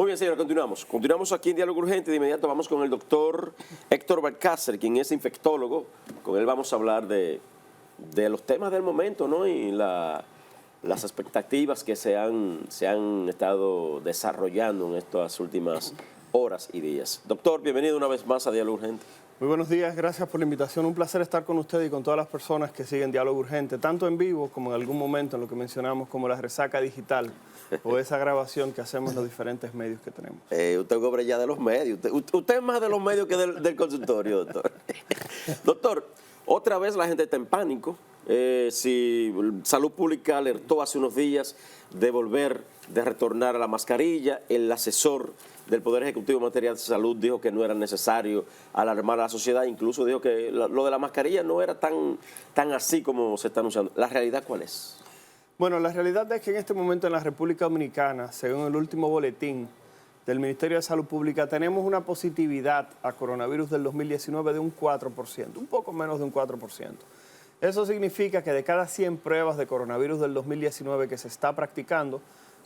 Muy bien, señora, continuamos. Continuamos aquí en Diálogo Urgente. De inmediato vamos con el doctor Héctor Balcácer, quien es infectólogo. Con él vamos a hablar de los temas del momento, ¿no? Y las expectativas que se han estado desarrollando en estas últimas horas y días. Doctor, bienvenido una vez más a Diálogo Urgente. Muy buenos días, gracias por la invitación. Un placer estar con usted y con todas las personas que siguen Diálogo Urgente, tanto en vivo como en algún momento en lo que mencionamos como la resaca digital o esa grabación que hacemos en los diferentes medios que tenemos. Usted cobra ya de los medios. Usted es más de los medios que del consultorio, doctor. Doctor, otra vez la gente está en pánico. Si Salud Pública alertó hace unos días de retornar a la mascarilla, el asesor del Poder Ejecutivo en materia de salud dijo que no era necesario alarmar a la sociedad, incluso dijo que lo de la mascarilla no era tan así como se está anunciando. ¿La realidad cuál es? Bueno, la realidad es que en este momento en la República Dominicana, según el último boletín del Ministerio de Salud Pública, tenemos una positividad a coronavirus del 2019 de un 4%, un poco menos de un 4%. Eso significa que de cada 100 pruebas de coronavirus del 2019 que se está practicando,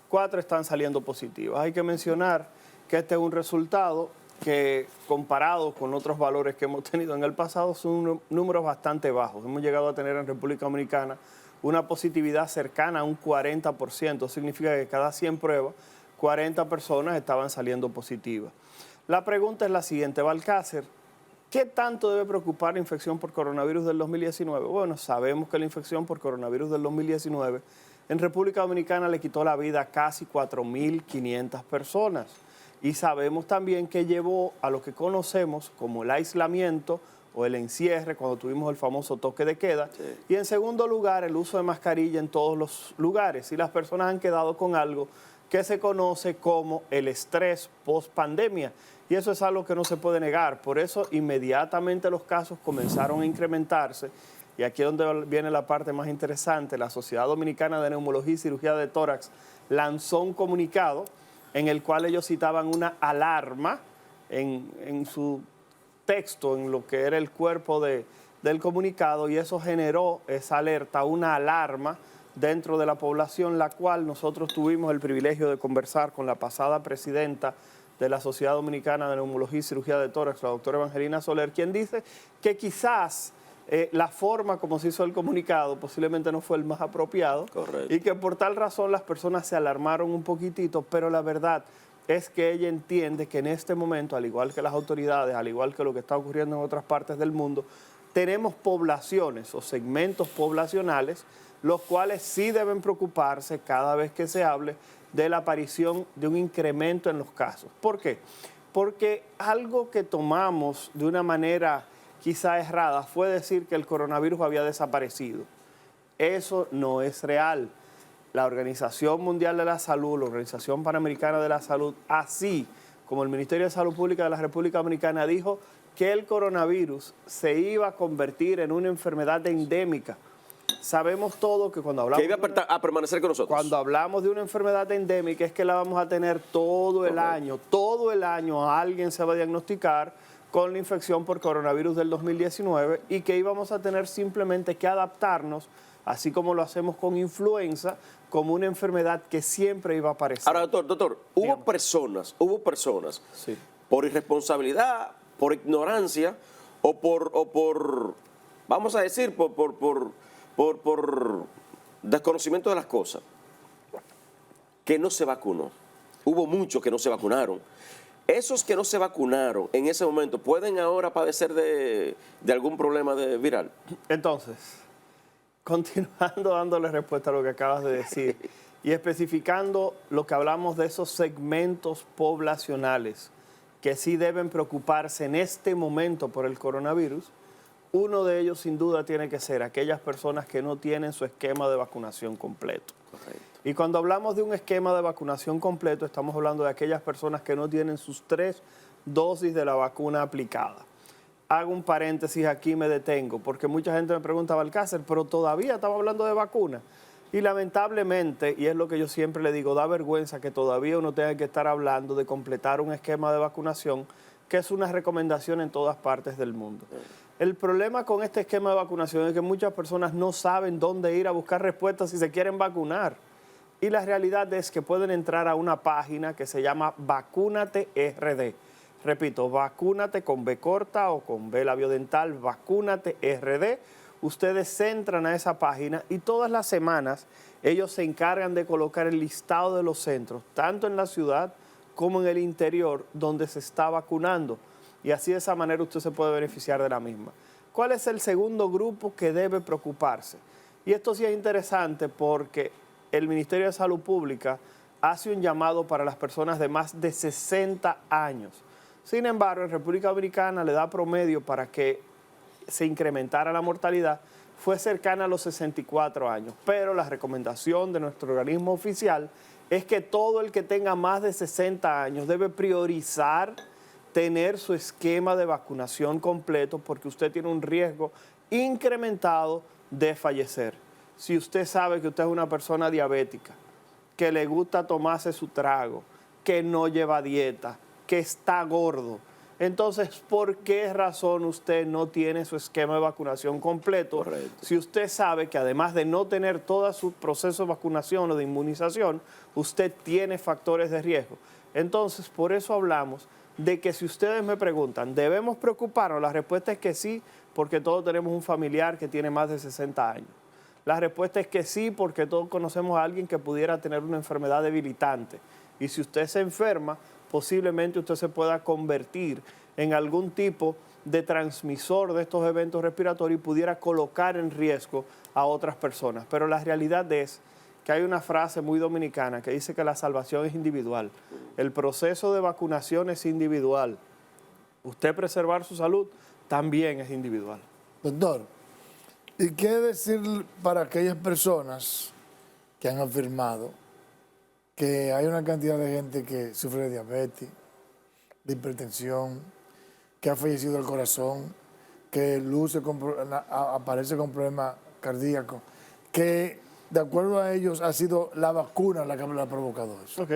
4 están saliendo positivas. Hay que mencionar que este es un resultado que, comparado con otros valores que hemos tenido en el pasado, son números bastante bajos. Hemos llegado a tener en República Dominicana una positividad cercana a un 40%. Significa que cada 100 pruebas, 40 personas estaban saliendo positivas. La pregunta es la siguiente, Balcácer, ¿qué tanto debe preocupar la infección por coronavirus del 2019? Bueno, sabemos que la infección por coronavirus del 2019 en República Dominicana le quitó la vida a casi 4.500 personas. Y sabemos también que llevó a lo que conocemos como el aislamiento o el encierre, cuando tuvimos el famoso toque de queda. Sí. Y en segundo lugar, el uso de mascarilla en todos los lugares. Y las personas han quedado con algo que se conoce como el estrés post-pandemia. Y eso es algo que no se puede negar. Por eso, inmediatamente los casos comenzaron a incrementarse. Y aquí es donde viene la parte más interesante. La Sociedad Dominicana de Neumología y Cirugía de Tórax lanzó un comunicado en el cual ellos citaban una alarma en su texto, en lo que era el cuerpo del comunicado, y eso generó esa alerta, una alarma dentro de la población, la cual nosotros tuvimos el privilegio de conversar con la pasada presidenta de la Sociedad Dominicana de Neumología y Cirugía de Tórax, la doctora Evangelina Soler, quien dice que quizás la forma como se hizo el comunicado posiblemente no fue el más apropiado. Correcto. Y que por tal razón las personas se alarmaron un poquitito, pero la verdad es que ella entiende que en este momento, al igual que las autoridades, al igual que lo que está ocurriendo en otras partes del mundo, tenemos poblaciones o segmentos poblacionales los cuales sí deben preocuparse cada vez que se hable de la aparición de un incremento en los casos. ¿Por qué? Porque algo que tomamos de una manera quizá errada fue decir que el coronavirus había desaparecido. Eso no es real. La Organización Mundial de la Salud, la Organización Panamericana de la Salud, así como el Ministerio de Salud Pública de la República Dominicana, dijo que el coronavirus se iba a convertir en una enfermedad endémica. Sabemos todo que cuando hablamos... Que iba a permanecer con nosotros. Cuando hablamos de una enfermedad endémica es que la vamos a tener todo el año. Todo el año alguien se va a diagnosticar con la infección por coronavirus del 2019 y que íbamos a tener simplemente que adaptarnos, así como lo hacemos con influenza, como una enfermedad que siempre iba a aparecer. Ahora, doctor, hubo personas, sí, por irresponsabilidad, por ignorancia o por vamos a decir, por desconocimiento de las cosas, que no se vacunó. Hubo muchos que no se vacunaron. Esos que no se vacunaron en ese momento, ¿pueden ahora padecer de algún problema viral? Entonces, continuando dándole respuesta a lo que acabas de decir y especificando lo que hablamos de esos segmentos poblacionales que sí deben preocuparse en este momento por el coronavirus, uno de ellos sin duda tiene que ser aquellas personas que no tienen su esquema de vacunación completo. Correcto. Y cuando hablamos de un esquema de vacunación completo, estamos hablando de aquellas personas que no tienen sus 3 dosis de la vacuna aplicada. Hago un paréntesis aquí, me detengo, porque mucha gente me pregunta, Balcácer, pero todavía estamos hablando de vacuna. Y lamentablemente, y es lo que yo siempre le digo, da vergüenza que todavía uno tenga que estar hablando de completar un esquema de vacunación, que es una recomendación en todas partes del mundo. El problema con este esquema de vacunación es que muchas personas no saben dónde ir a buscar respuestas si se quieren vacunar. Y la realidad es que pueden entrar a una página que se llama Vacúnate RD. Repito, vacúnate con B corta o con B labiodental, Vacúnate RD. Ustedes entran a esa página y todas las semanas ellos se encargan de colocar el listado de los centros, tanto en la ciudad como en el interior, donde se está vacunando. Y así de esa manera usted se puede beneficiar de la misma. ¿Cuál es el segundo grupo que debe preocuparse? Y esto sí es interesante porque el Ministerio de Salud Pública hace un llamado para las personas de más de 60 años. Sin embargo, en República Dominicana le da promedio para que se incrementara la mortalidad, fue cercana a los 64 años. Pero la recomendación de nuestro organismo oficial es que todo el que tenga más de 60 años debe priorizar tener su esquema de vacunación completo porque usted tiene un riesgo incrementado de fallecer. Si usted sabe que usted es una persona diabética, que le gusta tomarse su trago, que no lleva dieta, que está gordo, entonces, ¿por qué razón usted no tiene su esquema de vacunación completo? Correcto. Si usted sabe que además de no tener todo su proceso de vacunación o de inmunización, usted tiene factores de riesgo. Entonces, por eso hablamos de que si ustedes me preguntan, ¿debemos preocuparnos? La respuesta es que sí, porque todos tenemos un familiar que tiene más de 60 años. La respuesta es que sí, porque todos conocemos a alguien que pudiera tener una enfermedad debilitante. Y si usted se enferma, posiblemente usted se pueda convertir en algún tipo de transmisor de estos eventos respiratorios y pudiera colocar en riesgo a otras personas. Pero la realidad es que hay una frase muy dominicana que dice que la salvación es individual. El proceso de vacunación es individual. Usted preservar su salud también es individual. Doctor, ¿y qué decir para aquellas personas que han afirmado que hay una cantidad de gente que sufre de diabetes, de hipertensión, que ha fallecido del corazón, que aparece con problemas cardíacos, que de acuerdo a ellos ha sido la vacuna la que le ha provocado eso? Ok.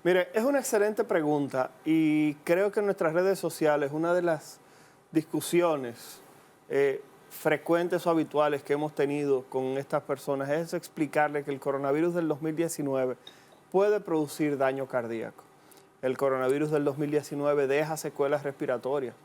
Mire, es una excelente pregunta y creo que en nuestras redes sociales una de las discusiones frecuentes o habituales que hemos tenido con estas personas es explicarles que el coronavirus del 2019 puede producir daño cardíaco. El coronavirus del 2019 deja secuelas respiratorias.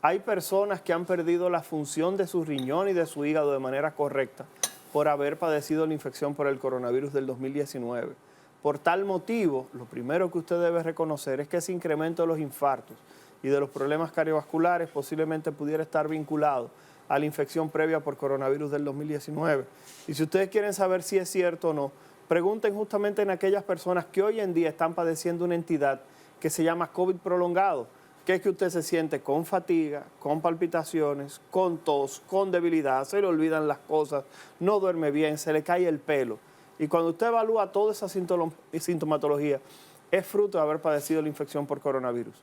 Hay personas que han perdido la función de su riñón y de su hígado de manera correcta por haber padecido la infección por el coronavirus del 2019. Por tal motivo, lo primero que usted debe reconocer es que ese incremento de los infartos y de los problemas cardiovasculares posiblemente pudiera estar vinculado a la infección previa por coronavirus del 2019. Y si ustedes quieren saber si es cierto o no, pregunten justamente en aquellas personas que hoy en día están padeciendo una entidad que se llama COVID prolongado, que es que usted se siente con fatiga, con palpitaciones, con tos, con debilidad, se le olvidan las cosas, no duerme bien, se le cae el pelo. Y cuando usted evalúa toda esa sintomatología, es fruto de haber padecido la infección por coronavirus.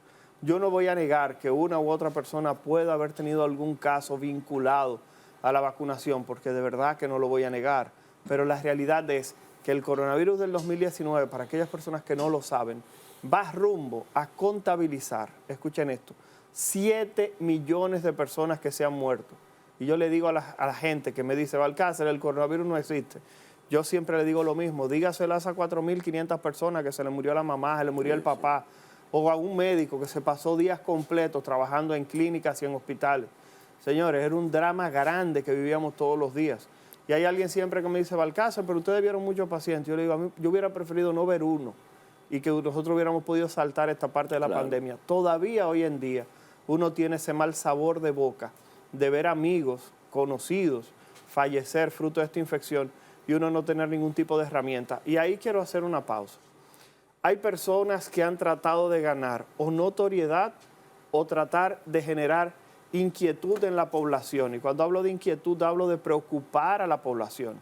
Yo no voy a negar que una u otra persona pueda haber tenido algún caso vinculado a la vacunación, porque de verdad que no lo voy a negar. Pero la realidad es que el coronavirus del 2019, para aquellas personas que no lo saben, va rumbo a contabilizar, escuchen esto, 7 millones de personas que se han muerto. Y yo le digo a la gente que me dice, Balcácer, el coronavirus no existe. Yo siempre le digo lo mismo, dígaselo a esas 4.500 personas que se le murió la mamá, se le murió el papá, o a un médico que se pasó días completos trabajando en clínicas y en hospitales. Señores, era un drama grande que vivíamos todos los días. Y hay alguien siempre que me dice, Balcácer, pero ustedes vieron muchos pacientes. Yo le digo, a mí, yo hubiera preferido no ver uno y que nosotros hubiéramos podido saltar esta parte de la pandemia. Todavía hoy en día uno tiene ese mal sabor de boca de ver amigos, conocidos, fallecer fruto de esta infección y uno no tener ningún tipo de herramienta. Y ahí quiero hacer una pausa. Hay personas que han tratado de ganar o notoriedad o tratar de generar inquietud en la población. Y cuando hablo de inquietud, hablo de preocupar a la población.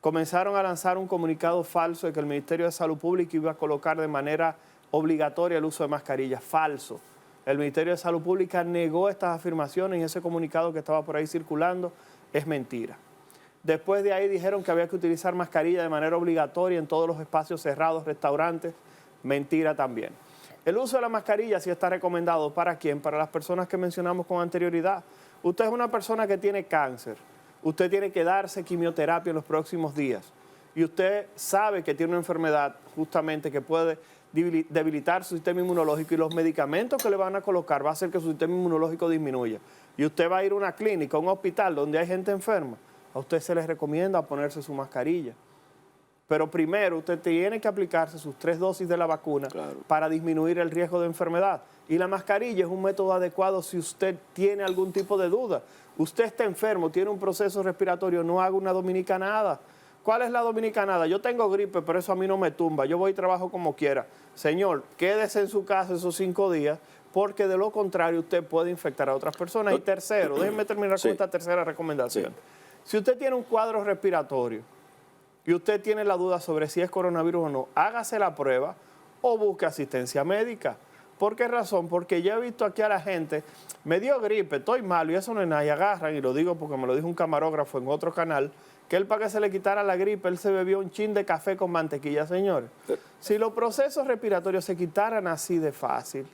Comenzaron a lanzar un comunicado falso de que el Ministerio de Salud Pública iba a colocar de manera obligatoria el uso de mascarillas. Falso. El Ministerio de Salud Pública negó estas afirmaciones y ese comunicado que estaba por ahí circulando es mentira. Después de ahí dijeron que había que utilizar mascarilla de manera obligatoria en todos los espacios cerrados, restaurantes. Mentira también. El uso de la mascarilla sí está recomendado. ¿Para quién? Para las personas que mencionamos con anterioridad. Usted es una persona que tiene cáncer. Usted tiene que darse quimioterapia en los próximos días. y usted sabe que tiene una enfermedad justamente que puede debilitar su sistema inmunológico, y los medicamentos que le van a colocar va a hacer que su sistema inmunológico disminuya. Y usted va a ir a una clínica, a un hospital donde hay gente enferma, a usted se le recomienda ponerse su mascarilla. Pero primero usted tiene que aplicarse sus 3 dosis de la vacuna para disminuir el riesgo de enfermedad. Y la mascarilla es un método adecuado si usted tiene algún tipo de duda. Usted está enfermo, tiene un proceso respiratorio, no haga una dominicanada. ¿Cuál es la dominicanada? Yo tengo gripe, pero eso a mí no me tumba. Yo voy y trabajo como quiera. Señor, quédese en su casa esos 5 días, porque de lo contrario usted puede infectar a otras personas. Y tercero, déjenme terminar con esta tercera recomendación. Si usted tiene un cuadro respiratorio y usted tiene la duda sobre si es coronavirus o no, hágase la prueba o busque asistencia médica. ¿Por qué razón? Porque ya he visto aquí a la gente, me dio gripe, estoy malo y eso no es nada, y agarran, y lo digo porque me lo dijo un camarógrafo en otro canal, que él, para que se le quitara la gripe, él se bebió un chin de café con mantequilla. Señores, si los procesos respiratorios se quitaran así de fácil,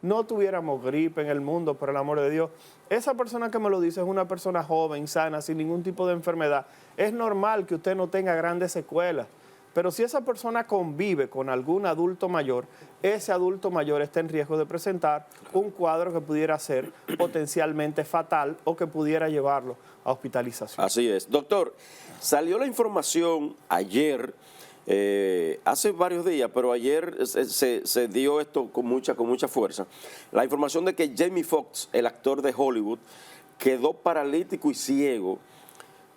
no tuviéramos gripe en el mundo, por el amor de Dios. Esa persona que me lo dice es una persona joven, sana, sin ningún tipo de enfermedad. Es normal que usted no tenga grandes secuelas, pero si esa persona convive con algún adulto mayor, ese adulto mayor está en riesgo de presentar un cuadro que pudiera ser potencialmente fatal o que pudiera llevarlo a hospitalización. Así es. Doctor, salió la información ayer, hace varios días, pero ayer se dio esto con mucha fuerza. La información de que Jamie Foxx, el actor de Hollywood, quedó paralítico y ciego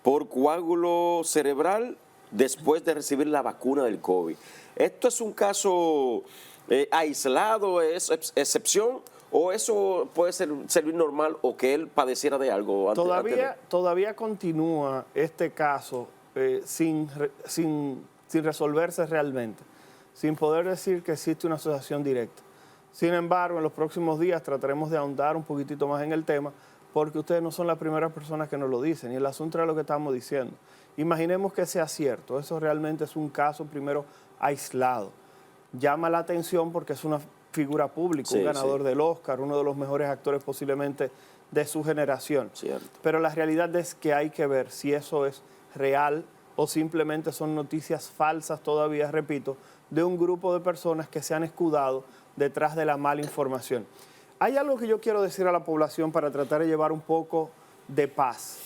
por coágulo cerebral después de recibir la vacuna del COVID. ¿Esto es un caso aislado, es excepción, o eso puede servir normal, o que él padeciera de algo? Todavía continúa este caso sin resolverse realmente, sin poder decir que existe una asociación directa. Sin embargo, en los próximos días trataremos de ahondar un poquitito más en el tema, porque ustedes no son las primeras personas que nos lo dicen, y el asunto es lo que estamos diciendo. Imaginemos que sea cierto, eso realmente es un caso primero aislado. Llama la atención porque es una figura pública, un ganador del Oscar, uno de los mejores actores posiblemente de su generación. Cierto. Pero la realidad es que hay que ver si eso es real o simplemente son noticias falsas todavía, repito, de un grupo de personas que se han escudado detrás de la mala información. Hay algo que yo quiero decir a la población para tratar de llevar un poco de paz.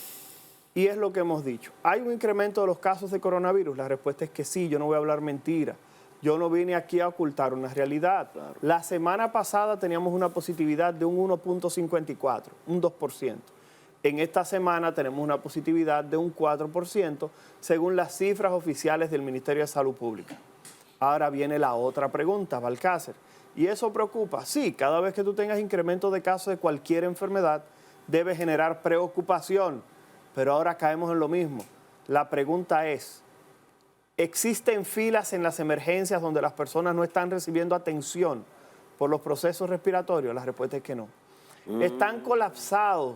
Y es lo que hemos dicho. ¿Hay un incremento de los casos de coronavirus? La respuesta es que sí, yo no voy a hablar mentira. Yo no vine aquí a ocultar una realidad. Claro. La semana pasada teníamos una positividad de un 1.54, un 2%. En esta semana tenemos una positividad de un 4%, según las cifras oficiales del Ministerio de Salud Pública. Ahora viene la otra pregunta, Balcácer. ¿Y eso preocupa? Sí, cada vez que tú tengas incremento de casos de cualquier enfermedad, debe generar preocupación. Pero ahora caemos en lo mismo. La pregunta es, ¿existen filas en las emergencias donde las personas no están recibiendo atención por los procesos respiratorios? La respuesta es que no. Están colapsadas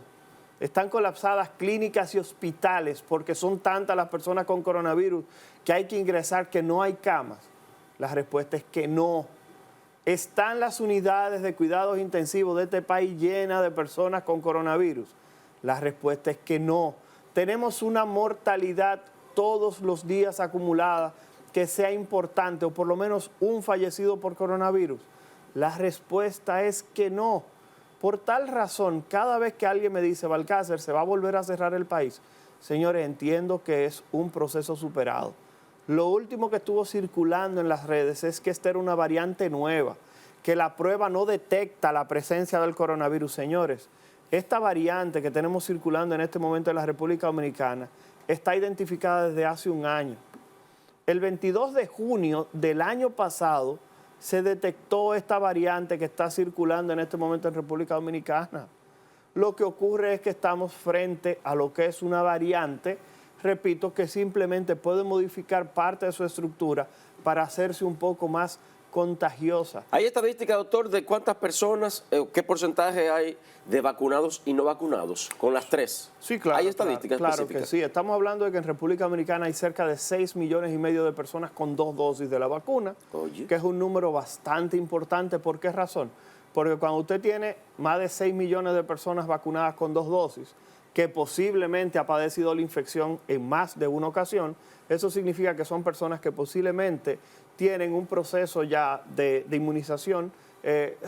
clínicas y hospitales porque son tantas las personas con coronavirus que hay que ingresar, que no hay camas. La respuesta es que no. ¿Están las unidades de cuidados intensivos de este país llenas de personas con coronavirus? La respuesta es que no. Tenemos una mortalidad todos los días acumulada que sea importante, o por lo menos un fallecido por coronavirus. La respuesta es que no. Por tal razón, cada vez que alguien me dice, Balcácer, se va a volver a cerrar el país, señores, entiendo que es un proceso superado. Lo último que estuvo circulando en las redes es que esta era una variante nueva, que la prueba no detecta la presencia del coronavirus. Señores, esta variante que tenemos circulando en este momento en la República Dominicana está identificada desde hace un año. El 22 de junio del año pasado se detectó esta variante que está circulando en este momento en República Dominicana. Lo que ocurre es que estamos frente a lo que es una variante, repito, que simplemente puede modificar parte de su estructura para hacerse un poco más contagiosa. ¿Hay estadística, doctor, de cuántas personas, qué porcentaje hay de vacunados y no vacunados con las tres? Sí, claro. ¿Hay estadísticas claro específicas? que sí. Estamos hablando de que en República Dominicana hay cerca de 6,5 millones de personas con 2 dosis de la vacuna, que es un número bastante importante. ¿Por qué razón? Porque cuando usted tiene más de 6 millones de personas vacunadas con 2 dosis, que posiblemente ha padecido la infección en más de una ocasión, eso significa que son personas que posiblemente tienen un proceso ya de inmunización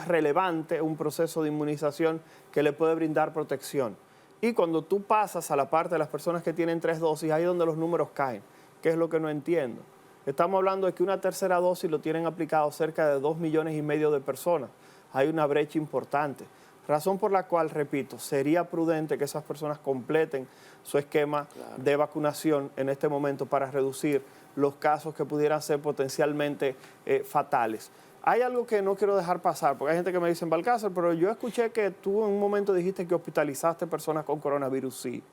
relevante, un proceso de inmunización que le puede brindar protección. Y cuando tú pasas a la parte de las personas que tienen 3 dosis, ahí es donde los números caen, que es lo que no entiendo. Estamos hablando de que una tercera dosis lo tienen aplicado cerca de 2,5 millones de personas. Hay una brecha importante. Razón por la cual, repito, sería prudente que esas personas completen su esquema de vacunación en este momento para reducir los casos que pudieran ser potencialmente fatales. Hay algo que no quiero dejar pasar, porque hay gente que me dice, Balcázar, pero yo escuché que tú en un momento dijiste que hospitalizaste personas con coronavirus. Sí.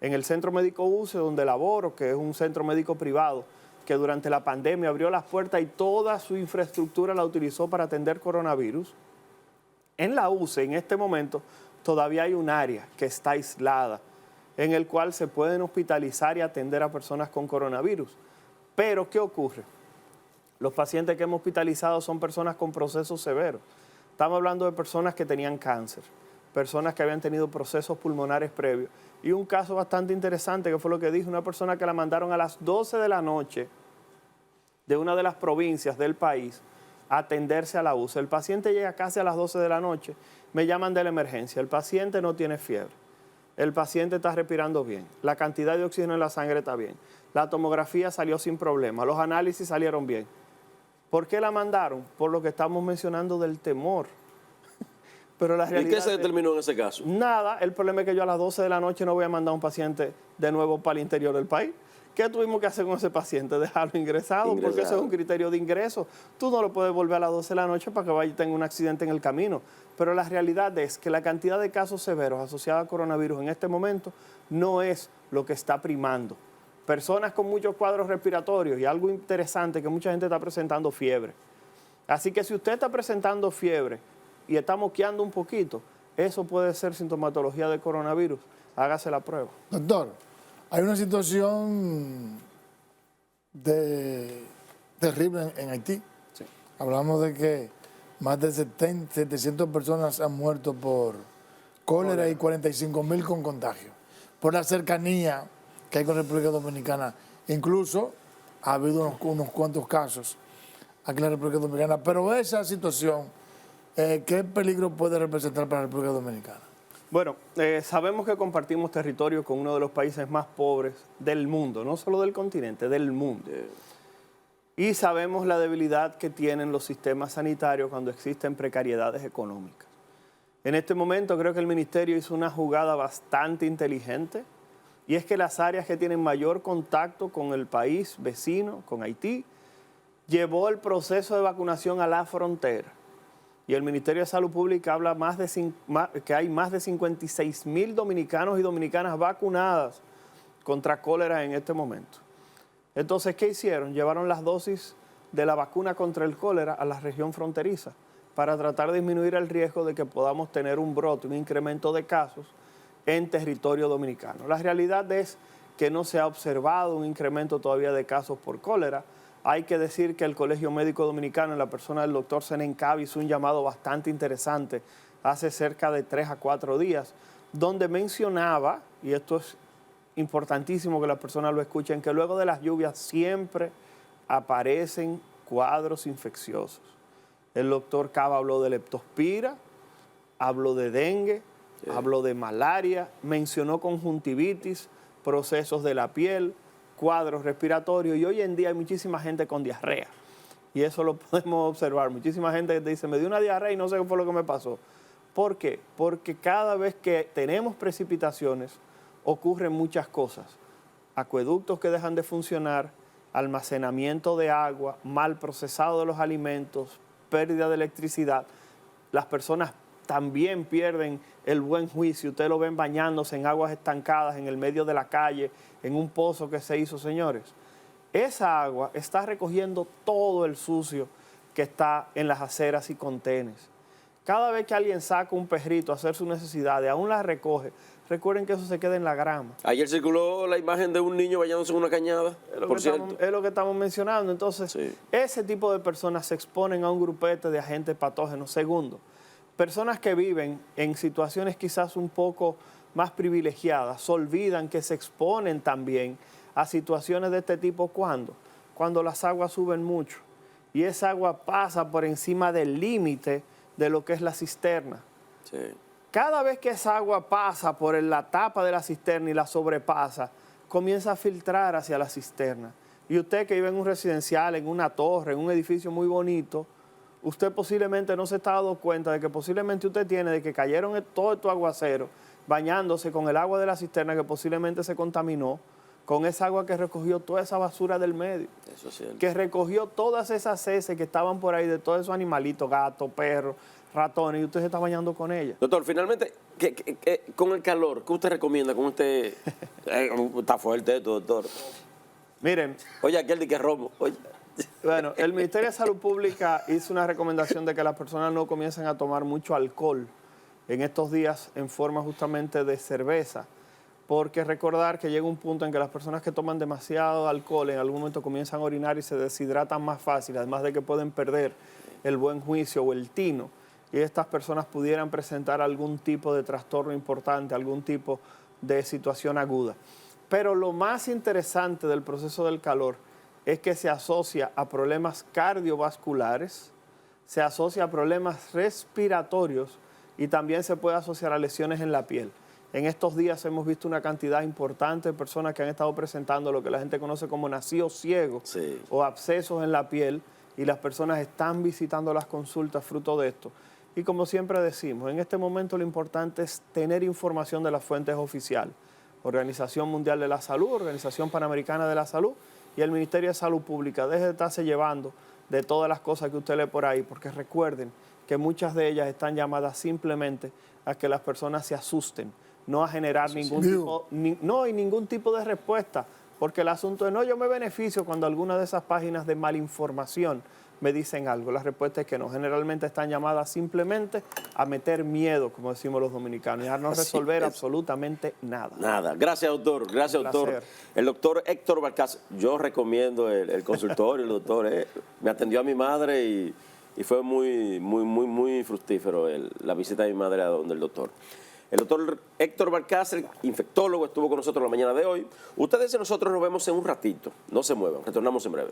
En el Centro Médico UCE, donde laboro, que es un centro médico privado, que durante la pandemia abrió las puertas y toda su infraestructura la utilizó para atender coronavirus. En la UCE, en este momento, todavía hay un área que está aislada, en el cual se pueden hospitalizar y atender a personas con coronavirus. Pero, ¿qué ocurre? Los pacientes que hemos hospitalizado son personas con procesos severos. Estamos hablando de personas que tenían cáncer, personas que habían tenido procesos pulmonares previos. Y un caso bastante interesante, que fue lo que dijo una persona que la mandaron a las 12 de la noche de una de las provincias del país a atenderse a la UCE. El paciente llega casi a las 12 de la noche, me llaman de la emergencia. El paciente no tiene fiebre, el paciente está respirando bien, la cantidad de oxígeno en la sangre está bien, la tomografía salió sin problema, los análisis salieron bien. ¿Por qué la mandaron? Por lo que estamos mencionando del temor. Pero la realidad ¿Y qué se determinó en ese caso? Nada, el problema es que yo a las 12 de la noche no voy a mandar a un paciente de nuevo para el interior del país. ¿Qué tuvimos que hacer con ese paciente? Dejarlo ingresado, porque eso es un criterio de ingreso. Tú no lo puedes volver a las 12 de la noche para que vaya y tenga un accidente en el camino. Pero la realidad es que la cantidad de casos severos asociados a coronavirus en este momento no es lo que está primando. Personas con muchos cuadros respiratorios y algo interesante que mucha gente está presentando fiebre. Así que si usted está presentando fiebre y está moqueando un poquito, eso puede ser sintomatología de coronavirus. Hágase la prueba. Doctor, hay una situación terrible en Haití. Sí. Hablamos de que más de 700 personas han muerto por cólera y 45,000 con contagio. Por la cercanía que hay con República Dominicana. Incluso ha habido unos cuantos casos aquí en la República Dominicana. Pero esa situación, ¿qué peligro puede representar para la República Dominicana? Bueno, sabemos que compartimos territorio con uno de los países más pobres del mundo, no solo del continente, del mundo. Y sabemos la debilidad que tienen los sistemas sanitarios cuando existen precariedades económicas. En este momento creo que el Ministerio hizo una jugada bastante inteligente, y es que las áreas que tienen mayor contacto con el país vecino, con Haití, llevó el proceso de vacunación a la frontera. Y el Ministerio de Salud Pública habla que hay más de 56,000 dominicanos y dominicanas vacunadas contra cólera en este momento. Entonces, ¿qué hicieron? Llevaron las dosis de la vacuna contra el cólera a la región fronteriza para tratar de disminuir el riesgo de que podamos tener un brote, un incremento de casos en territorio dominicano. La realidad es que no se ha observado un incremento todavía de casos por cólera. Hay que decir que el Colegio Médico Dominicano, en la persona del doctor Senen Cabi, hizo un llamado bastante interesante hace cerca de 3 a 4 días, donde mencionaba, y esto es importantísimo que las personas lo escuchen, que luego de las lluvias siempre aparecen cuadros infecciosos. El doctor Cava habló de leptospira, habló de dengue, habló de malaria, mencionó conjuntivitis, procesos de la piel, cuadros respiratorios, y hoy en día hay muchísima gente con diarrea. Y eso lo podemos observar. Muchísima gente dice, me dio una diarrea y no sé qué fue lo que me pasó. ¿Por qué? Porque cada vez que tenemos precipitaciones, ocurren muchas cosas. Acueductos que dejan de funcionar, almacenamiento de agua, mal procesado de los alimentos, pérdida de electricidad. Las personas también pierden el buen juicio. Ustedes lo ven bañándose en aguas estancadas en el medio de la calle, en un pozo que se hizo, señores. Esa agua está recogiendo todo el sucio que está en las aceras y contenes. Cada vez que alguien saca un perrito a hacer sus necesidades, aún la recoge, recuerden que eso se queda en la grama. Ayer circuló la imagen de un niño bañándose en una cañada, por cierto. Es lo que estamos mencionando. Entonces, ese tipo de personas se exponen a un grupete de agentes patógenos. Segundo, personas que viven en situaciones quizás un poco más privilegiadas olvidan que se exponen también a situaciones de este tipo. Cuando las aguas suben mucho y esa agua pasa por encima del límite de lo que es la cisterna. Sí. Cada vez que esa agua pasa por la tapa de la cisterna y la sobrepasa, comienza a filtrar hacia la cisterna. Y usted que vive en un residencial, en una torre, en un edificio muy bonito, usted posiblemente no se está dando cuenta de que posiblemente usted tiene de que cayeron todos estos aguaceros bañándose con el agua de la cisterna que posiblemente se contaminó, con esa agua que recogió toda esa basura del medio, Eso es cierto. que recogió todas esas heces que estaban por ahí de todos esos animalitos, gatos, perros, ratones, y usted se está bañando con ellas. Doctor, finalmente, con el calor, ¿qué usted recomienda? ¿Cómo usted... está fuerte esto, doctor. Miren, Oye, aquel de que robo. Oye. bueno, el Ministerio de Salud Pública hizo una recomendación de que las personas no comiencen a tomar mucho alcohol en estos días en forma justamente de cerveza, porque recordar que llega un punto en que las personas que toman demasiado alcohol en algún momento comienzan a orinar y se deshidratan más fácil, además de que pueden perder el buen juicio o el tino, y estas personas pudieran presentar algún tipo de trastorno importante, algún tipo de situación aguda. Pero lo más interesante del proceso del calor es que se asocia a problemas cardiovasculares, se asocia a problemas respiratorios y también se puede asociar a lesiones en la piel. En estos días hemos visto una cantidad importante de personas que han estado presentando lo que la gente conoce como nacido ciego, Sí. o abscesos en la piel, y las personas están visitando las consultas fruto de esto. Y como siempre decimos, en este momento lo importante es tener información de las fuentes oficiales. Organización Mundial de la Salud, Organización Panamericana de la Salud y el Ministerio de Salud Pública. Deje de estarse llevando de todas las cosas que usted lee por ahí, porque recuerden que muchas de ellas están llamadas simplemente a que las personas se asusten, no a generar ningún tipo de respuesta, porque el asunto es, no, yo me beneficio cuando alguna de esas páginas de malinformación me dicen algo. La respuesta es que no, generalmente están llamadas simplemente a meter miedo, como decimos los dominicanos, y a no resolver absolutamente nada. Nada. Gracias, doctor. Gracias, Un doctor. placer. El doctor Héctor Balcázar, yo recomiendo el consultorio, el doctor. Me atendió a mi madre y fue muy fructífero la visita de mi madre a donde el doctor. El doctor Héctor Balcázar, infectólogo, estuvo con nosotros la mañana de hoy. Ustedes y nosotros nos vemos en un ratito. No se muevan, retornamos en breve.